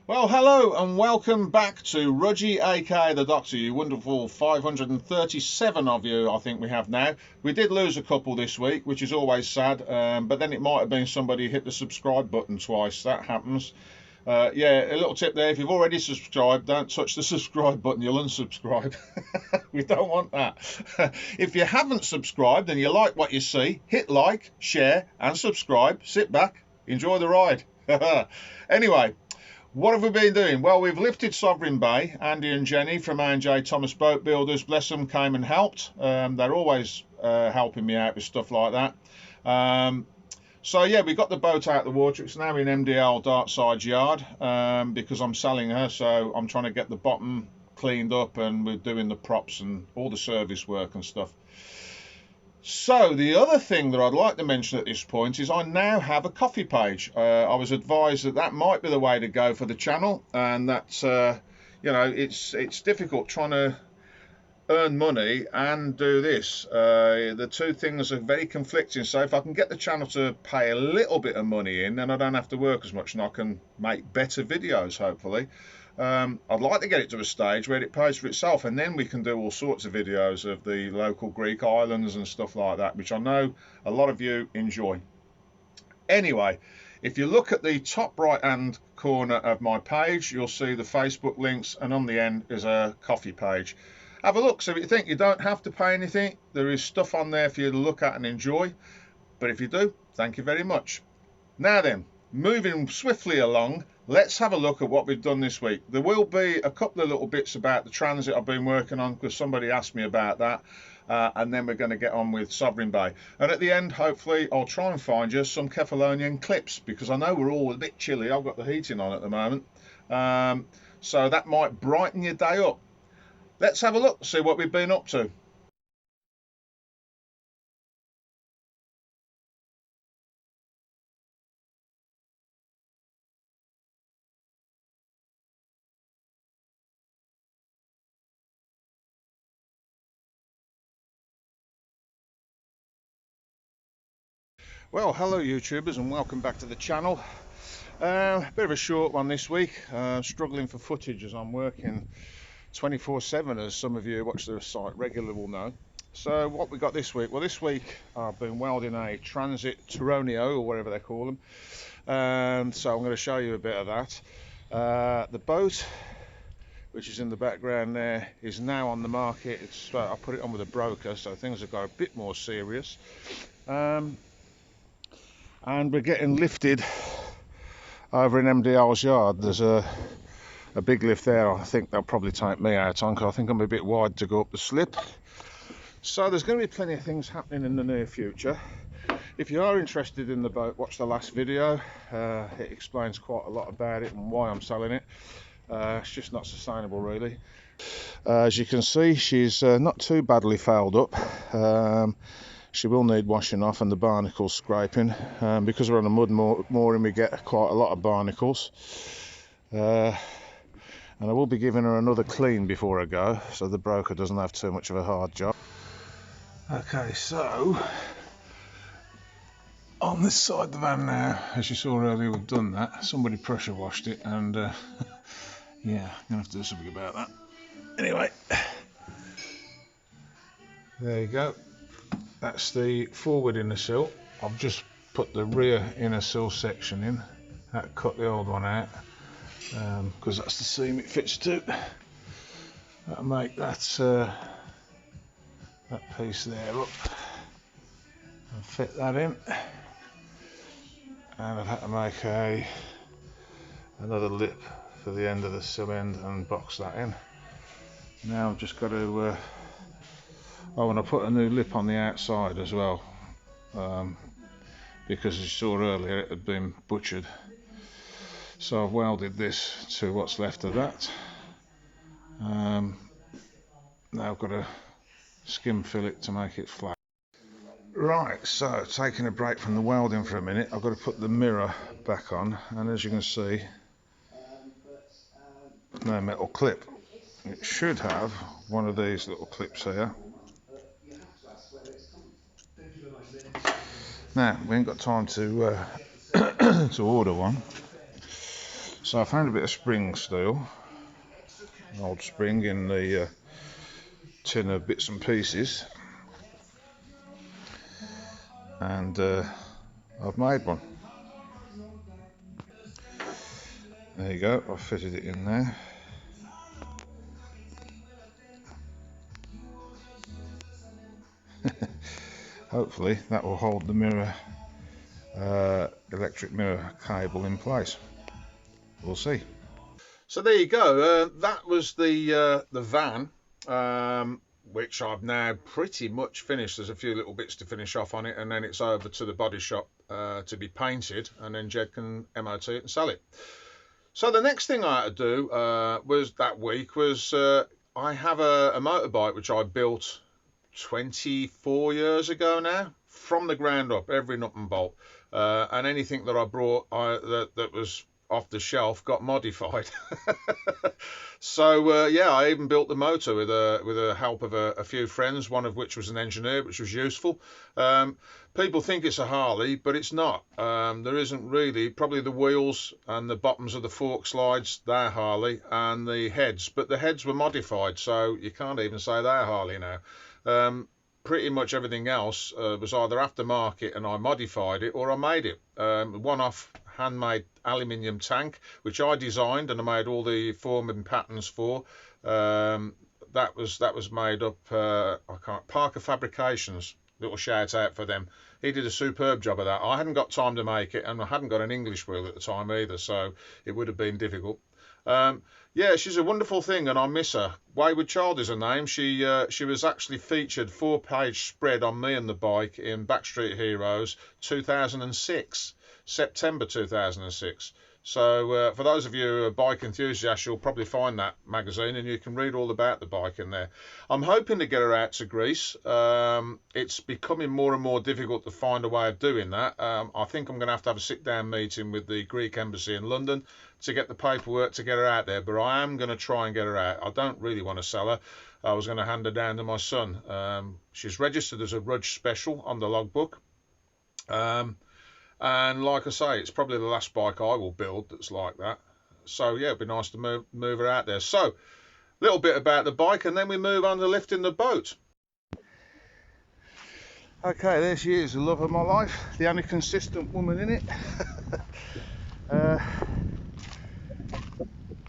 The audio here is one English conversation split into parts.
Well, hello and welcome back to Rudgy, aka the Doctor, you wonderful 537 of you, I think we have now. We did lose a couple this week, which is always sad, but then it might have been somebody hit the subscribe button twice. That happens. Yeah, a little tip there, if you've already subscribed, don't touch the subscribe button, you'll unsubscribe. We don't want that. If you haven't subscribed and you like what you see, hit like, share and subscribe. Sit back, enjoy the ride. Anyway, what have we been doing? Well, we've lifted Sovereign Bay. Andy and Jenny from A&J Thomas Boat Builders, bless them, came and helped. They're always helping me out with stuff like that. So yeah, we got the boat out of the water. It's now in MDL Dartside Yard because I'm selling her, so I'm trying to get the bottom cleaned up and we're doing the props and all the service work and stuff. So the other thing that I'd like to mention at this point is I now have a coffee page. I was advised that that might be the way to go for the channel, and that's it's difficult trying to earn money and do this. The two things are very conflicting. So if I can get the channel to pay a little bit of money in, then I don't have to work as much and I can make better videos, hopefully. I'd like to get it to a stage where it pays for itself, and then we can do all sorts of videos of the local Greek islands and stuff like that, which I know a lot of you enjoy. Anyway, if you look at the top right hand corner of my page, you'll see the Facebook links, and on the end is a coffee page. Have a look, see what you think. You don't have to pay anything. There is stuff on there for you to look at and enjoy, but if you do, thank you very much. Now then, moving swiftly along, let's have a look at what we've done this week. There will be a couple of little bits about the transit I've been working on because somebody asked me about that, and then we're going to get on with Sovereign Bay. And at the end, hopefully, I'll try and find you some Kefalonian clips because I know we're all a bit chilly. I've got the heating on at the moment, so that might brighten your day up. Let's have a look, see what we've been up to. Well, hello YouTubers and welcome back to the channel. Bit of a short one this week. Struggling for footage as I'm working 24/7, as some of you who watch the site regularly will know. So what we got this week? Well, this week I've been welding a transit Turonio, or whatever they call them. So I'm going to show you a bit of that. The boat, which is in the background there, is now on the market. I put it on with a broker, so things have got a bit more serious. And we're getting lifted over in MDL's yard. There's a big lift there. I think they'll probably take me out on because I think I'm a bit wide to go up the slip. So there's going to be plenty of things happening in the near future. If you are interested in the boat, watch the last video. It explains quite a lot about it and why I'm selling it. It's just not sustainable, really. As you can see, she's not too badly fouled up. She will need washing off and the barnacles scraping. Because we're on a mud mooring, we get quite a lot of barnacles. And I will be giving her another clean before I go, so the broker doesn't have too much of a hard job. Okay, so on this side of the van now, as you saw earlier, we've done that. Somebody pressure washed it, and yeah, I'm gonna have to do something about that. Anyway, there you go. That's the forward inner sill. I've just put the rear inner sill section in. That cut the old one out because that's the seam it fits to. That'll make that piece there up and fit that in. And I've had to make another lip for the end of the sill end and box that in. Now I've just got to and I put a new lip on the outside as well, because as you saw earlier it had been butchered. So I've welded this to what's left of that. Now I've got to skim fill it to make it flat. Right, so taking a break from the welding for a minute, I've got to put the mirror back on, and as you can see, no metal clip. It should have one of these little clips here. Now, we ain't got time to to order one, So I found a bit of spring steel, an old spring in the tin of bits and pieces, and I've made one. There you go, I've fitted it in there. Hopefully that will hold the mirror, electric mirror cable in place. We'll see. So there you go. That was the van, which I've now pretty much finished. There's a few little bits to finish off on it, and then it's over to the body shop to be painted, and then Jed can MOT it and sell it. So the next thing I had to do was I have a motorbike which I built 24 years ago now, from the ground up, every nut and bolt, and anything that I brought that was off the shelf got modified. So yeah, I even built the motor with the help of a few friends, one of which was an engineer, which was useful. People think it's a Harley, but it's not. There isn't really. Probably the wheels and the bottoms of the fork slides, they're Harley, and the heads, but the heads were modified, so you can't even say they're Harley now. Pretty much everything else was either aftermarket and I modified it, or I made it. One-off handmade aluminium tank, which I designed and I made all the form and patterns for. That was made up. Parker Fabrications. Little shout out for them. He did a superb job of that. I hadn't got time to make it, and I hadn't got an English wheel at the time either, so it would have been difficult. Yeah, she's a wonderful thing, and I miss her. Wayward Child is her name. She was actually featured 4-page spread on me and the bike in Backstreet Heroes 2006, September 2006. So for those of you who are bike enthusiasts, you'll probably find that magazine and you can read all about the bike in there. I'm hoping to get her out to Greece. It's becoming more and more difficult to find a way of doing that. I think I'm going to have a sit-down meeting with the Greek embassy in London to get the paperwork to get her out there, but I am going to try and get her out. I don't really want to sell her. I was going to hand her down to my son. She's registered as a Rudge Special on the logbook. And like I say, it's probably the last bike I will build that's like that. So yeah, it'd be nice to move her out there. So a little bit about the bike, and then we move on to lifting the boat. Okay, there she is, the love of my life, the only consistent woman in it.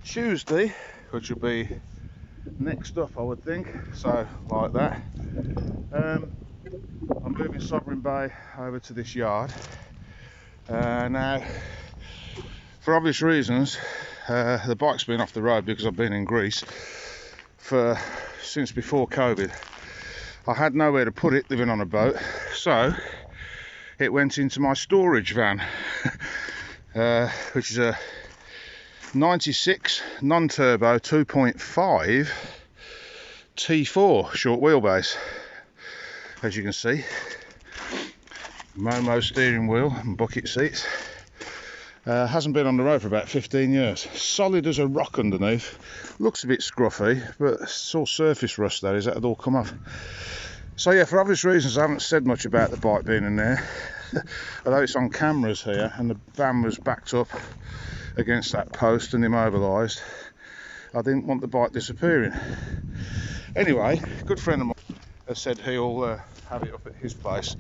Tuesday, which will be next up, I would think. So like that. I'm moving Sovereign Bay over to this yard. Now, for obvious reasons, the bike's been off the road because I've been in Greece since before COVID. I had nowhere to put it living on a boat, so it went into my storage van, which is a 96 non-turbo 2.5 T4 short wheelbase. As you can see, Momo steering wheel and bucket seats. Hasn't been on the road for about 15 years. Solid as a rock underneath. Looks a bit scruffy, but it's all surface rust, that is. That'd all come off. So yeah, for obvious reasons, I haven't said much about the bike being in there. Although it's on cameras here, and the van was backed up against that post and immobilised, I didn't want the bike disappearing. Anyway, a good friend of mine has said he'll have it up at his place.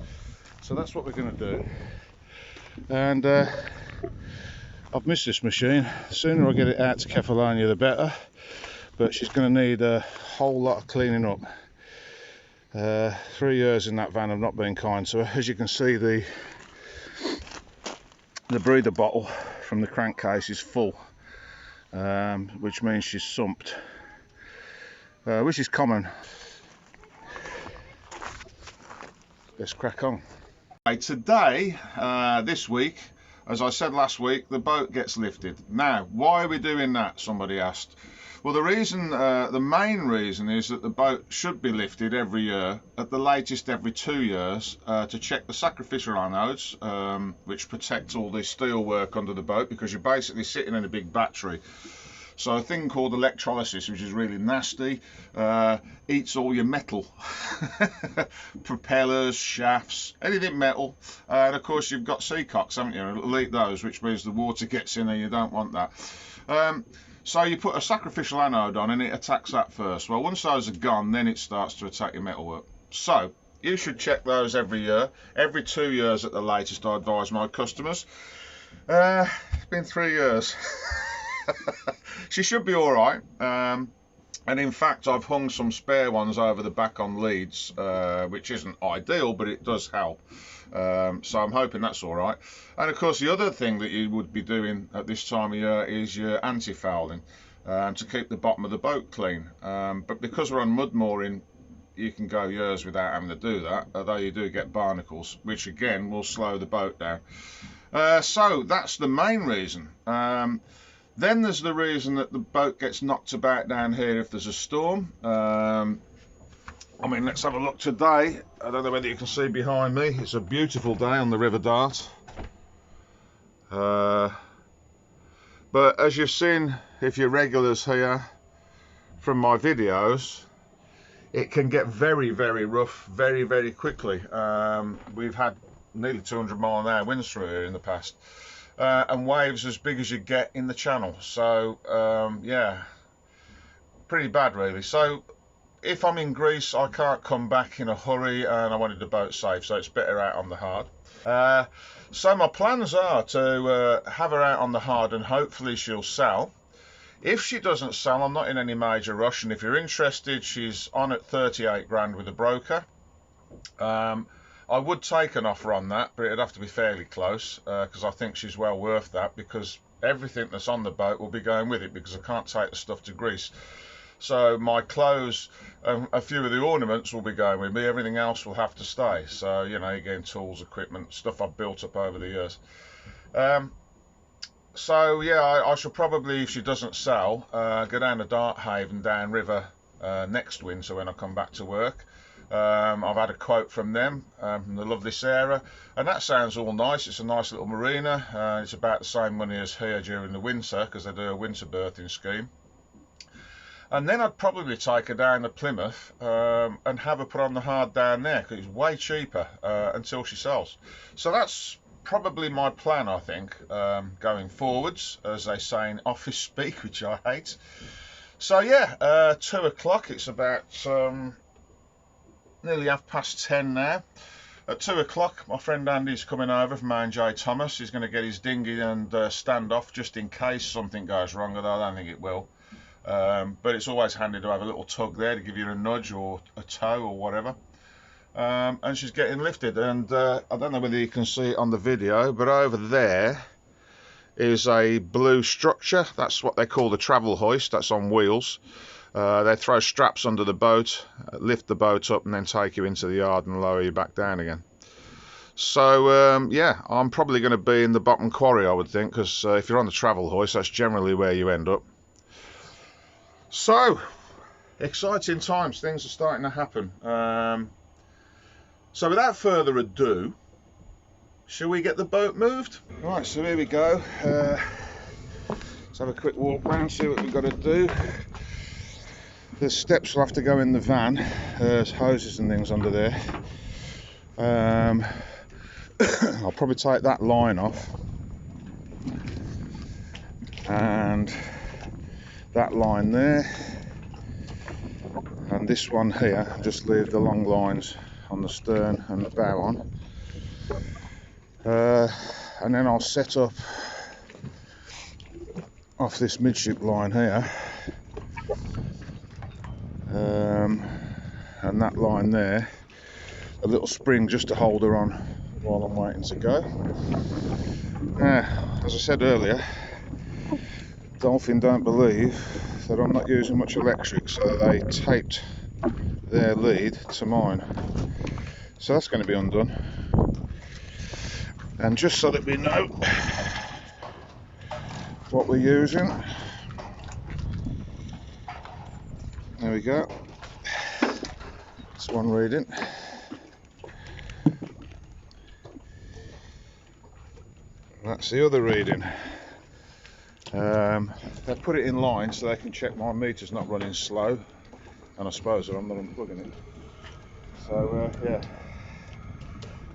So that's what we're going to do. And I've missed this machine. The sooner I get it out to Kefalonian, the better. But she's going to need a whole lot of cleaning up. 3 years in that van have not been kind to her. As you can see, the breather bottle from the crankcase is full, which means she's sumped, which is common. Let's crack on. Today, this week, as I said last week, the boat gets lifted. Now, why are we doing that? Somebody asked. Well, the main reason is that the boat should be lifted every year, at the latest every 2 years, to check the sacrificial anodes, which protect all the steel work under the boat, because you're basically sitting in a big battery. So a thing called electrolysis, which is really nasty, eats all your metal, propellers, shafts, anything metal. And of course you've got sea cocks, haven't you? It'll eat those, which means the water gets in there. You don't want that. So you put a sacrificial anode on and it attacks that first. Well, once those are gone, then it starts to attack your metalwork. So you should check those every year. Every 2 years at the latest, I advise my customers. It's been 3 years. She should be all right. And in fact, I've hung some spare ones over the back on leads, which isn't ideal, but it does help. So I'm hoping that's all right. And of course, the other thing that you would be doing at this time of year is your anti-fouling to keep the bottom of the boat clean. But because we're on mud mooring, you can go years without having to do that, although you do get barnacles, which again will slow the boat down. So that's the main reason. Then there's the reason that the boat gets knocked about down here if there's a storm. I mean, let's have a look today. I don't know whether you can see behind me. It's a beautiful day on the River Dart. But as you've seen, if you're regulars here from my videos, it can get very, very rough very, very quickly. We've had nearly 200 mile an hour winds through here in the past. And waves as big as you get in the channel. So, yeah, pretty bad really. So, if I'm in Greece, I can't come back in a hurry and I wanted the boat safe, so it's better out on the hard. So my plans are to have her out on the hard and hopefully she'll sell. If she doesn't sell, I'm not in any major rush, and if you're interested, she's on at 38 grand with a broker. I would take an offer on that, but it'd have to be fairly close, because I think she's well worth that, because everything that's on the boat will be going with it, because I can't take the stuff to Greece. So my clothes, a few of the ornaments will be going with me, everything else will have to stay. So, you know, again, tools, equipment, stuff I've built up over the years. So yeah, I shall probably, if she doesn't sell, go down to Darthaven downriver next winter when I come back to work. I've had a quote from them, from the lovely Sarah, and that sounds all nice. It's a nice little marina. It's about the same money as here during the winter, because they do a winter berthing scheme. And then I'd probably take her down to Plymouth and have her put on the hard down there, because it's way cheaper until she sells. So that's probably my plan, I think, going forwards, as they say in office speak, which I hate. So yeah, 2 o'clock, it's about nearly 10:30 now. At 2 o'clock, my friend Andy's coming over from A&J Thomas. He's going to get his dinghy and stand off just in case something goes wrong, although I don't think it will. But it's always handy to have a little tug there to give you a nudge or a tow or whatever. And she's getting lifted, and I don't know whether you can see it on the video, but over there is a blue structure. That's what they call the travel hoist. That's on wheels. They throw straps under the boat, lift the boat up, and then take you into the yard and lower you back down again. So yeah, I'm probably going to be in the bottom quarry, I would think, because if you're on the travel hoist, that's generally where you end up. So exciting times, things are starting to happen. So without further ado, shall we get the boat moved? Right, so here we go. Let's have a quick walk round, see what we've got to do. The steps will have to go in the van. There's hoses and things under there. I'll probably take that line off, and that line there, and this one here. Just leave the long lines on the stern and the bow on, and then I'll set up off this midship line here, and that line there, a little spring just to hold her on while I'm waiting to go. Now, as I said earlier, Dolphin don't believe that I'm not using much electric, so they taped their lead to mine. So that's going to be undone. And just so that we know what we're using, there we go. That's one reading. That's the other reading. They put it in line so they can check my meter's not running slow, and I suppose I'm not unplugging it. So yeah,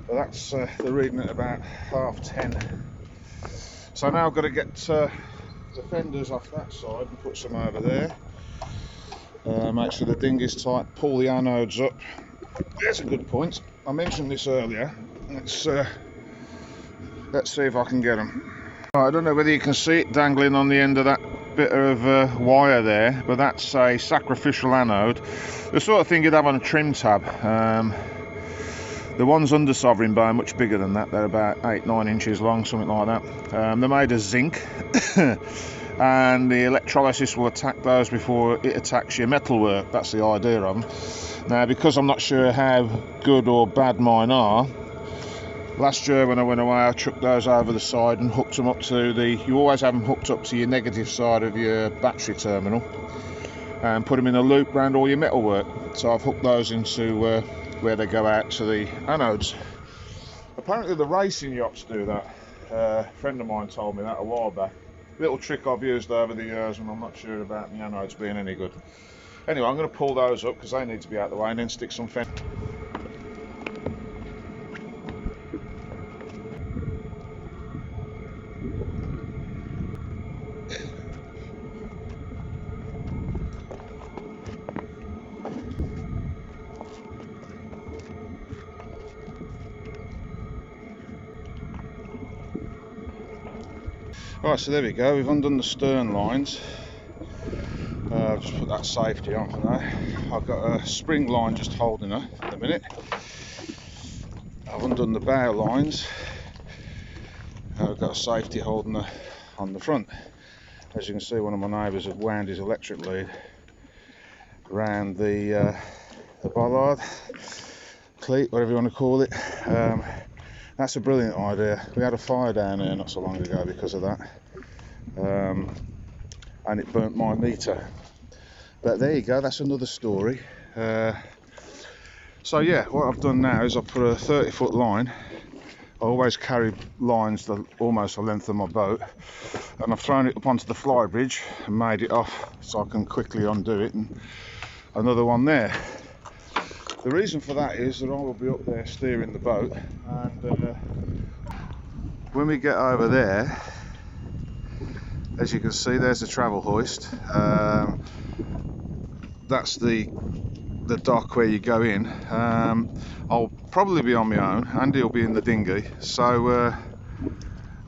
but that's the reading at about 10:30. So now I've got to get the fenders off that side and put some over there. Make sure the dinghy's tight, pull the anodes up. There's a good point. I mentioned this earlier. Let's see if I can get them. I don't know whether you can see it dangling on the end of that bit of wire there, but that's a sacrificial anode. The sort of thing you'd have on a trim tab. The ones under sovereign bay are much bigger than that. They're about 8-9 inches long, something like that. They're made of zinc. And the electrolysis will attack those before it attacks your metalwork. That's the idea of them. Now, because I'm not sure how good or bad mine are, last year when I went away I chucked those over the side and hooked them up to you always have them hooked up to your negative side of your battery terminal, and put them in a loop around all your metalwork. So I've hooked those into where they go out to the anodes. Apparently the racing yachts do that. A friend of mine told me that a while back. Little trick I've used over the years, and I'm not sure about the anodes being any good. Anyway, I'm going to pull those up because they need to be out of the way, and then stick some fence. Right, so there we go, we've undone the stern lines. I've just put that safety on for now. I've got a spring line just holding her at the minute. I've undone the bow lines. I've got a safety holding her on the front. As you can see, one of my neighbours had wound his electric lead around the bollard, cleat, whatever you want to call it. That's a brilliant idea. We had a fire down there not so long ago because of that, and it burnt my meter. But there you go, that's another story. So yeah, what I've done now is I've put a 30-foot line. I always carry lines almost the length of my boat, and I've thrown it up onto the fly bridge and made it off so I can quickly undo it, and another one there. The reason for that is that I will be up there steering the boat, and when we get over there, as you can see, there's the travel hoist. That's the dock where you go in. I'll probably be on my own. Andy will be in the dinghy, so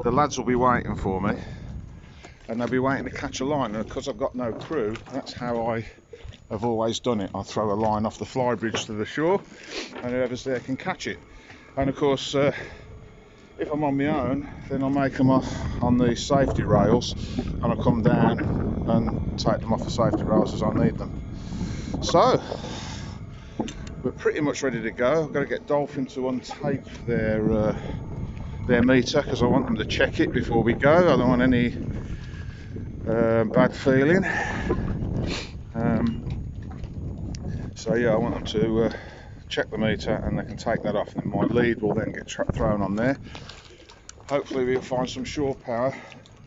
the lads will be waiting for me, and they'll be waiting to catch a line. And because I've got no crew, that's how I have always done it. I throw a line off the fly bridge to the shore, and whoever's there can catch it. And of course, if I'm on my own, then I'll make them off on the safety rails, and I'll come down and take them off the safety rails as I need them. So we're pretty much ready to go. I've got to get Dolphin to untape their meter because I want them to check it before we go. I don't want any bad feeling. So yeah, I want them to check the meter, and they can take that off, and my lead will then get thrown on there. Hopefully we'll find some shore power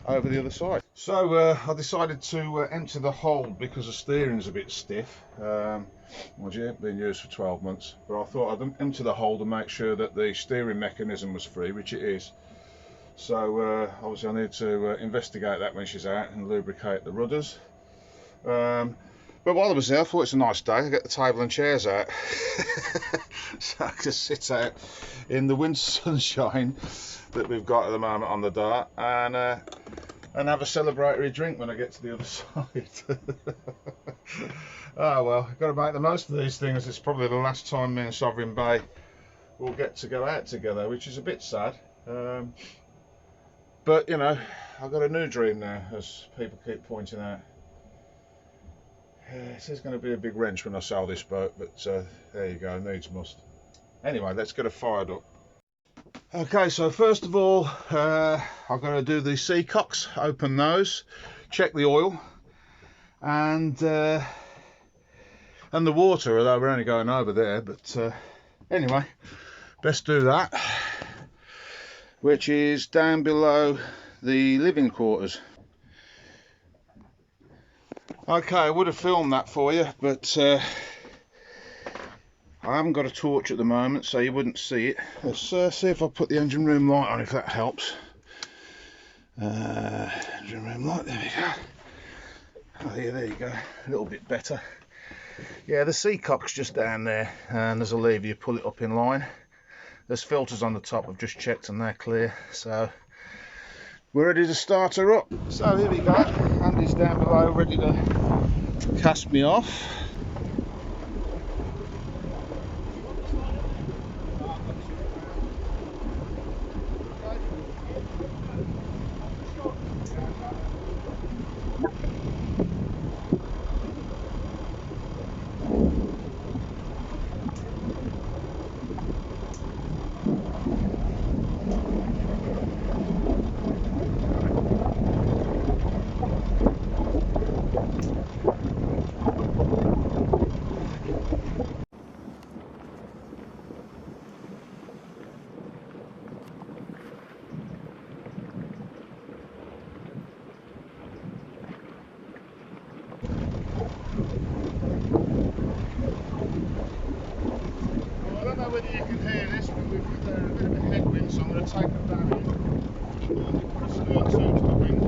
over the other side. So I decided to empty the hold because the steering's a bit stiff. Well, yeah, been used for 12 months, but I thought I'd empty the hold and make sure that the steering mechanism was free, which it is. So obviously I need to investigate that when she's out and lubricate the rudders. But while I was there, I thought it's a nice day. I get the table and chairs out, so I can sit out in the winter sunshine that we've got at the moment on the dart, and have a celebratory drink when I get to the other side. Oh well, I've got to make the most of these things. It's probably the last time me and Sovereign Bay will get to go out together, which is a bit sad. But you know, I've got a new dream now, as people keep pointing out. It is going to be a big wrench when I sell this boat, but there you go, needs must. Anyway, let's get it fired up. Okay, so first of all, I've got to do the sea cocks, open those, check the oil, and the water, although we're only going over there, but anyway, best do that, which is down below the living quarters. Okay, I would have filmed that for you, but I haven't got a torch at the moment, so you wouldn't see it. Let's see if I put the engine room light on, if that helps. Engine room light, there we go. Oh yeah, there you go, a little bit better. Yeah, the seacock's just down there, and there's a lever, you pull it up in line. There's filters on the top, I've just checked and they're clear, so we're ready to start her up. So here we go, Andy's down below ready to cast me off. I don't know whether you can hear this, but we've got a bit of a headwind, so I'm going to take the bran in and put a stern to the wind.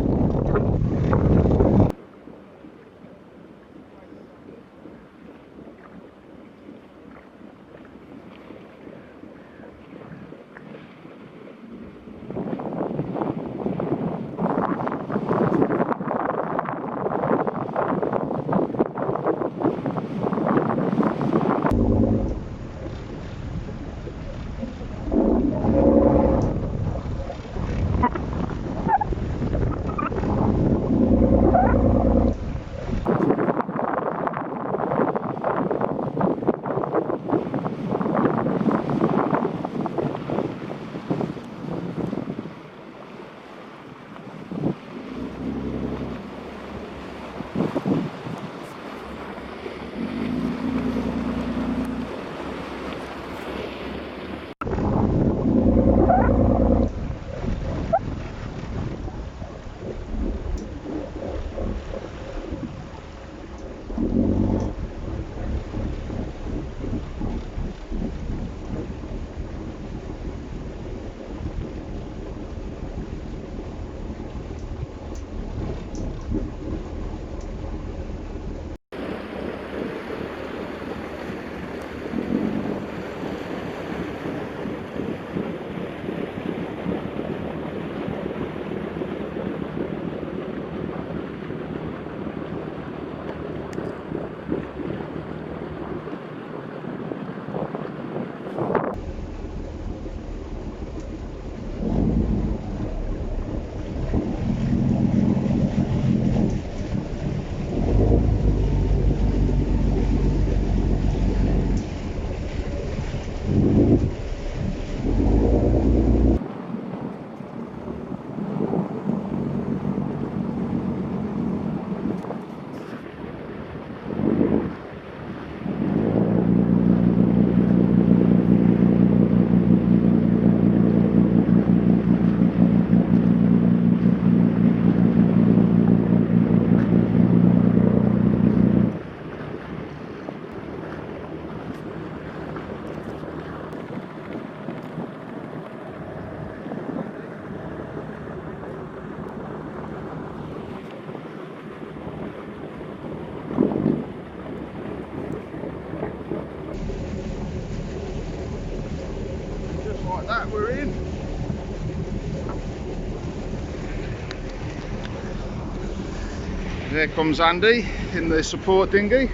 Like that, we're in. There comes Andy in the support dinghy.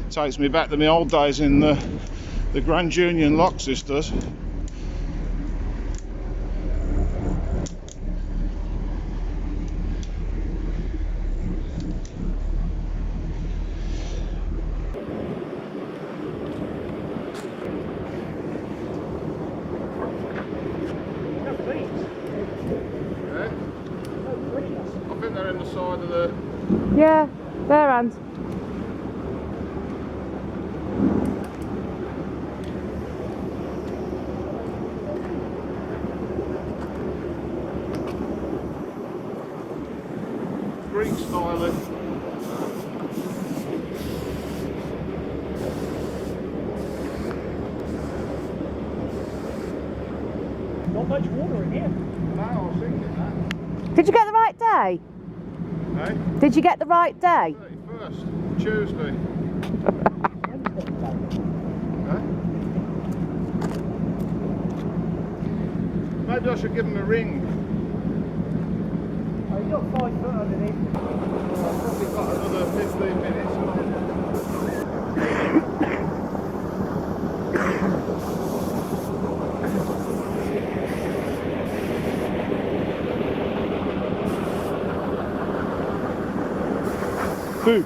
Takes me back to my old days in the Grand Union locks, this does. side of the... Yeah, bare hands. Greek style. Not much water in here. No, I was thinking that. Did you get the right day? Hey? Did you get the right day? 31st, Tuesday. Hey? Maybe I should give him a ring. Oh, you've got 5 foot underneath. I've probably got another 15 minutes. Boo!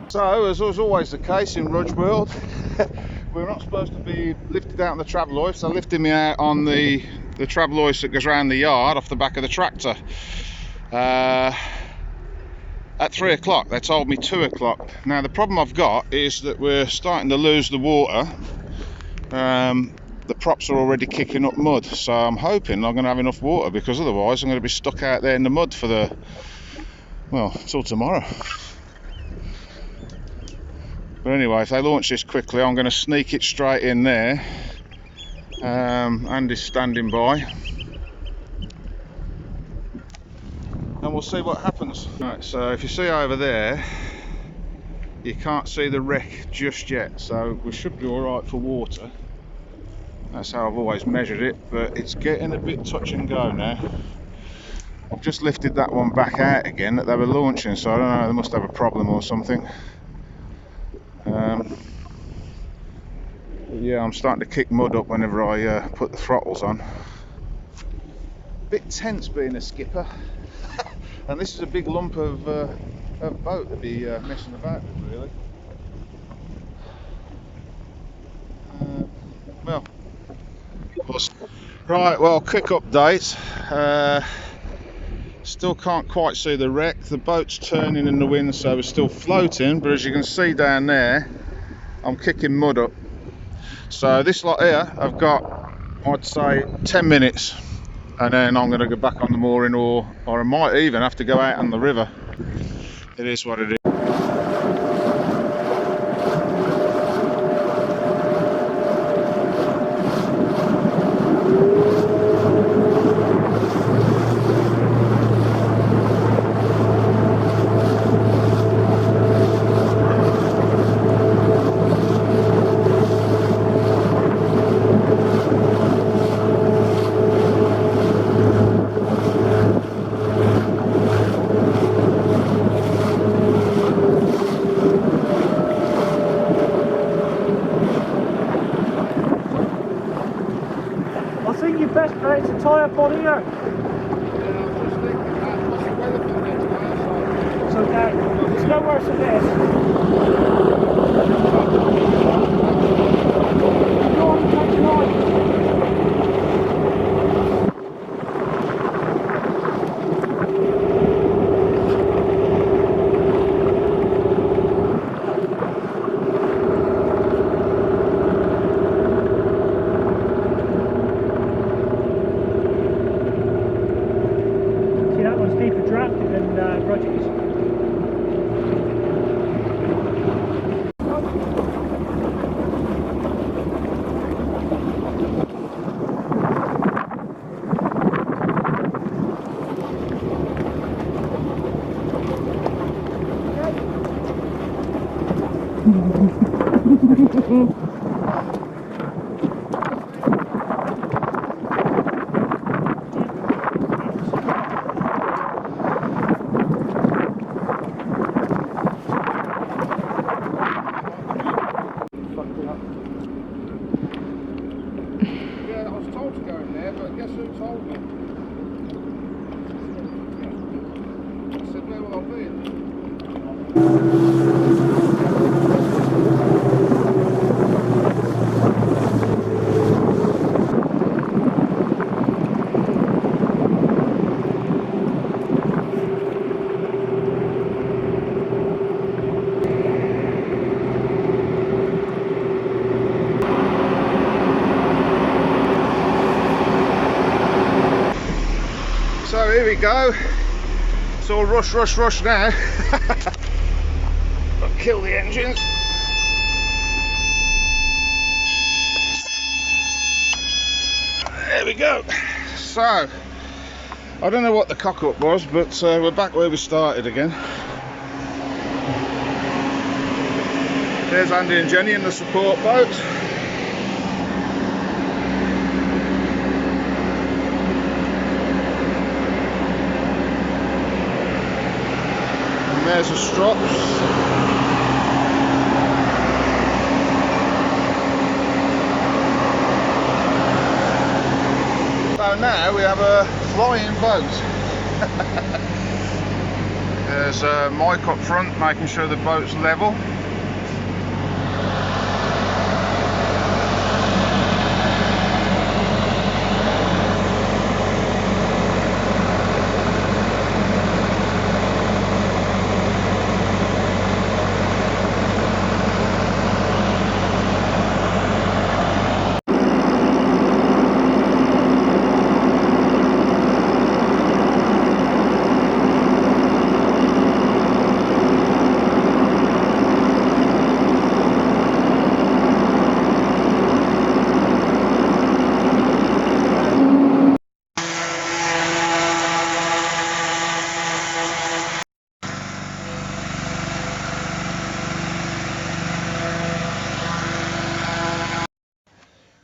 So, as was always the case in Rudge World, we're not supposed to be lifted out on the travel hoist. So lifting me out on the travel hoist that goes around the yard off the back of the tractor. At 3 o'clock, they told me 2 o'clock. Now the problem I've got is that we're starting to lose the water. The props are already kicking up mud, so I'm hoping I'm going to have enough water, because otherwise I'm going to be stuck out there in the mud for the, well, till tomorrow. But anyway, if they launch this quickly, I'm going to sneak it straight in there. Andy's standing by, and we'll see what happens. Right, so if you see over there, you can't see the wreck just yet, so we should be alright for water. That's how I've always measured it, but it's getting a bit touch and go now. I've just lifted that one back out again that they were launching, so I don't know, they must have a problem or something. But yeah, I'm starting to kick mud up whenever I put the throttles on. Bit tense being a skipper, and this is a big lump of boat to be messing about with, really. Well, right, well, quick update. Still can't quite see the wreck. The boat's turning in the wind, so we're still floating, but as you can see down there, I'm kicking mud up. So this lot here, I've got, I'd say, 10 minutes, and then I'm going to go back on the mooring, or I might even have to go out on the river. It is what it is. I think your best bet is to tie up on here. Yeah, I was just thinking that. What's the weather for the next day? So that it's no worse than this. Go on, take your line. See, that one's deeper drafted than Roger's. Yeah, I was told to go in there, but guess who told me? I said, where will I be in? So here we go. It's all rush, rush, rush now. I'll kill the engines. There we go. So, I don't know what the cock up was, but we're back where we started again. There's Andy and Jenny in the support boat. And there's the strops. So now we have a flying boat. There's Mike up front making sure the boat's level.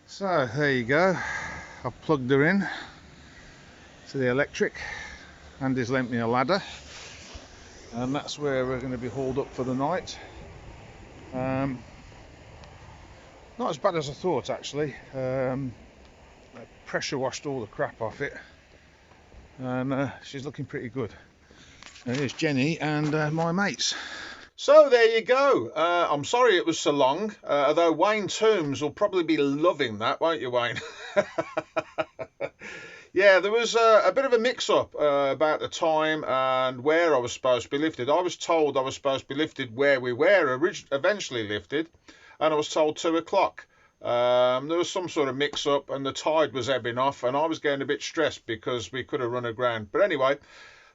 So there you go, I've plugged her in to the electric. Andy's lent me a ladder, and that's where we're going to be hauled up for the night. Not as bad as I thought actually. I pressure washed all the crap off it, and she's looking pretty good. And here's Jenny and my mates. So there you go. I'm sorry it was so long, although Wayne Toombs will probably be loving that, won't you, Wayne? Yeah, there was a bit of a mix-up about the time and where I was supposed to be lifted. I was told I was supposed to be lifted where we were eventually lifted, and I was told 2 o'clock. There was some sort of mix-up, and the tide was ebbing off, and I was getting a bit stressed because we could have run aground. But anyway,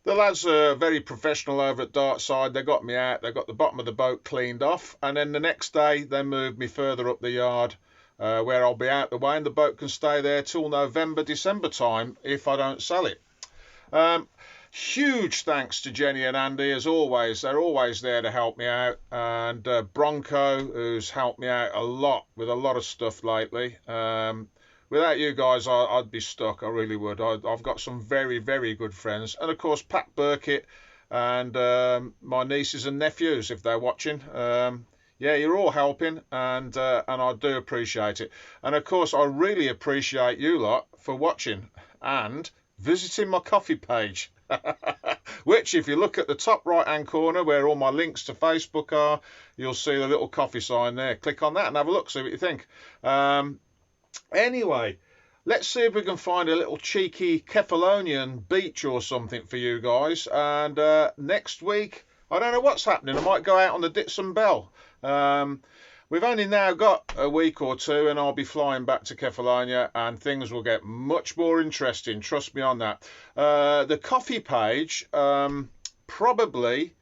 the lads are very professional over at Dartside. They got me out, they got the bottom of the boat cleaned off, and then the next day they moved me further up the yard where I'll be out the way, and the boat can stay there till November, December time if I don't sell it. Huge thanks to Jenny and Andy as always. They're always there to help me out, and Bronco, who's helped me out a lot with a lot of stuff lately. Without you guys, I'd be stuck. I really would. I've got some very, very good friends. And, of course, Pat Burkett and my nieces and nephews, if they're watching. Yeah, you're all helping, and I do appreciate it. And, of course, I really appreciate you lot for watching and visiting my coffee page. Which, if you look at the top right-hand corner where all my links to Facebook are, you'll see the little coffee sign there. Click on that and have a look, see what you think. Anyway, let's see if we can find a little cheeky Kefalonian beach or something for you guys. And next week, I don't know what's happening. I might go out on the Ditson Bell. We've only now got a week or two, and I'll be flying back to Kefalonia, and things will get much more interesting. Trust me on that. The coffee page, probably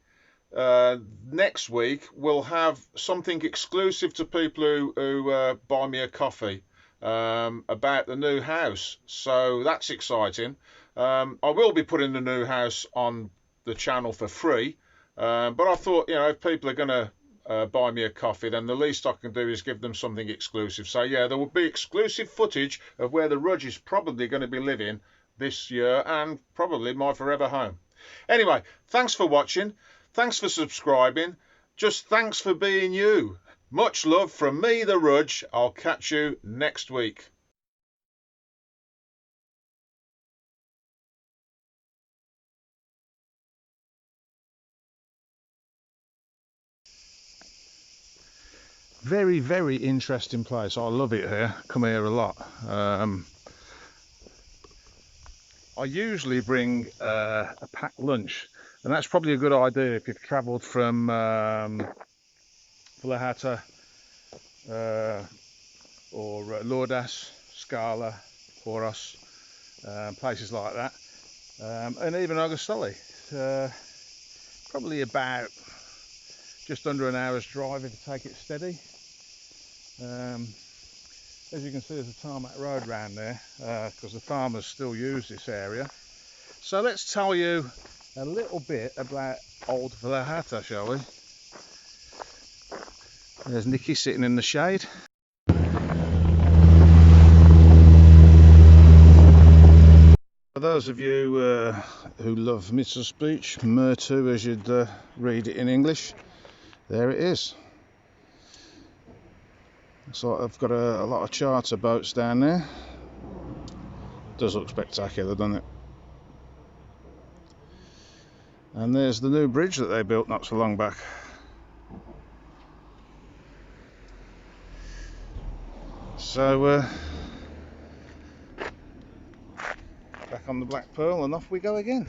next week, will have something exclusive to people who buy me a coffee. About the new house, so that's exciting. I will be putting the new house on the channel for free, but I thought, you know, if people are going to buy me a coffee, then the least I can do is give them something exclusive. So yeah, there will be exclusive footage of where the Rudge is probably going to be living this year, and probably my forever home. Anyway, thanks for watching. Thanks for subscribing. Just thanks for being you. Much love from me, the Rudge. I'll catch you next week. Very, very interesting place. I love it here. Come here a lot. I usually bring a packed lunch, and that's probably a good idea if you've travelled from Vlahata or Lourdes, Scala, Poros, places like that, and even Augustoli. Probably about just under an hour's drive if you take it steady. As you can see, there's a tarmac road round there because the farmers still use this area. So let's tell you a little bit about old Vlahata, shall we? There's Nicky sitting in the shade. For those of you who love Mr. Speech, Mertu as you'd read it in English, there it is. So I've got a lot of charter boats down there. Does look spectacular, doesn't it? And there's the new bridge that they built not so long back. So back on the Black Pearl and off we go again.